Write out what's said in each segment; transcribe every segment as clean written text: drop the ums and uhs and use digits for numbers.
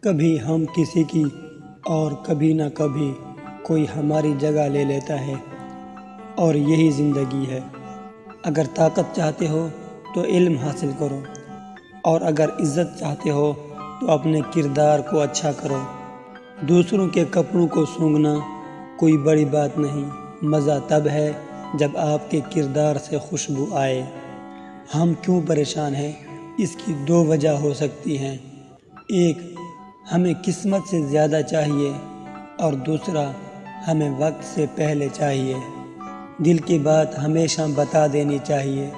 کبھی ہم کسی کی اور کبھی نہ کبھی کوئی ہماری جگہ لے لیتا ہے، اور یہی زندگی ہے۔ اگر طاقت چاہتے ہو تو علم حاصل کرو، اور اگر عزت چاہتے ہو تو اپنے کردار کو اچھا کرو۔ دوسروں کے کپڑوں کو سونگھنا کوئی بڑی بات نہیں، مزہ تب ہے جب آپ کے کردار سے خوشبو آئے۔ ہم کیوں پریشان ہیں؟ اس کی دو وجہ ہو سکتی ہیں۔ ایک، ہمیں قسمت سے زیادہ چاہیے، اور دوسرا، ہمیں وقت سے پہلے چاہیے۔ دل کی بات ہمیشہ بتا دینی چاہیے،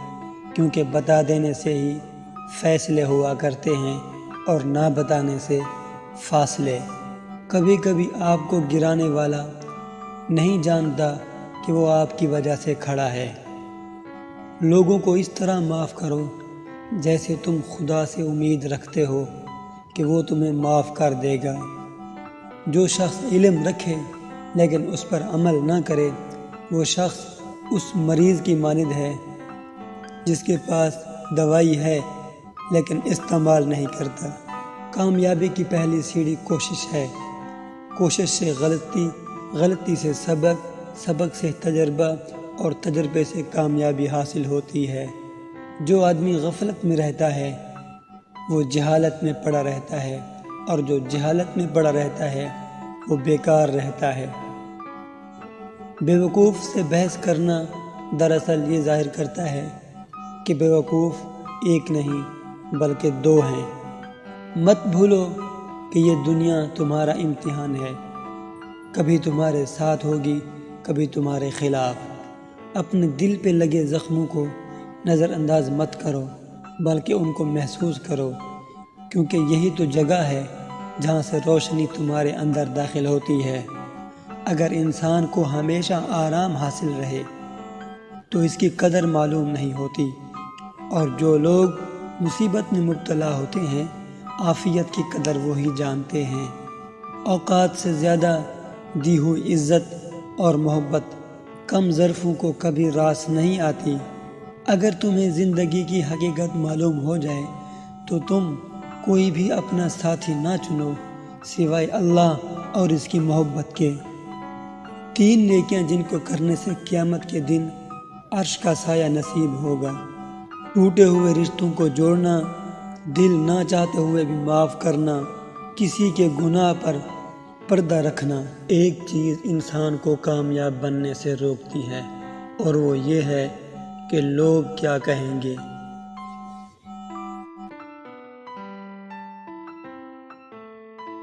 کیونکہ بتا دینے سے ہی فیصلے ہوا کرتے ہیں اور نہ بتانے سے فاصلے۔ کبھی کبھی آپ کو گرانے والا نہیں جانتا کہ وہ آپ کی وجہ سے کھڑا ہے۔ لوگوں کو اس طرح معاف کرو جیسے تم خدا سے امید رکھتے ہو کہ وہ تمہیں معاف کر دے گا۔ جو شخص علم رکھے لیکن اس پر عمل نہ کرے، وہ شخص اس مریض کی مانند ہے جس کے پاس دوائی ہے لیکن استعمال نہیں کرتا۔ کامیابی کی پہلی سیڑھی کوشش ہے۔ کوشش سے غلطی، غلطی سے سبق، سبق سے تجربہ، اور تجربے سے کامیابی حاصل ہوتی ہے۔ جو آدمی غفلت میں رہتا ہے وہ جہالت میں پڑا رہتا ہے، اور جو جہالت میں پڑا رہتا ہے وہ بیکار رہتا ہے۔ بیوقوف سے بحث کرنا دراصل یہ ظاہر کرتا ہے کہ بیوقوف ایک نہیں بلکہ دو ہیں۔ مت بھولو کہ یہ دنیا تمہارا امتحان ہے، کبھی تمہارے ساتھ ہوگی، کبھی تمہارے خلاف۔ اپنے دل پہ لگے زخموں کو نظر انداز مت کرو، بلکہ ان کو محسوس کرو، کیونکہ یہی تو جگہ ہے جہاں سے روشنی تمہارے اندر داخل ہوتی ہے۔ اگر انسان کو ہمیشہ آرام حاصل رہے تو اس کی قدر معلوم نہیں ہوتی، اور جو لوگ مصیبت میں مبتلا ہوتے ہیں عافیت کی قدر وہی جانتے ہیں۔ اوقات سے زیادہ دی ہوئی عزت اور محبت کم ظرفوں کو کبھی راس نہیں آتی۔ اگر تمہیں زندگی کی حقیقت معلوم ہو جائے تو تم کوئی بھی اپنا ساتھی نہ چنو سوائے اللہ اور اس کی محبت کے۔ 3 نیکیاں جن کو کرنے سے قیامت کے دن عرش کا سایہ نصیب ہوگا۔ ٹوٹے ہوئے رشتوں کو جوڑنا، دل نہ چاہتے ہوئے بھی معاف کرنا، کسی کے گناہ پر پردہ رکھنا۔ ایک چیز انسان کو کامیاب بننے سے روکتی ہے، اور وہ یہ ہے کہ لوگ کیا کہیں گے۔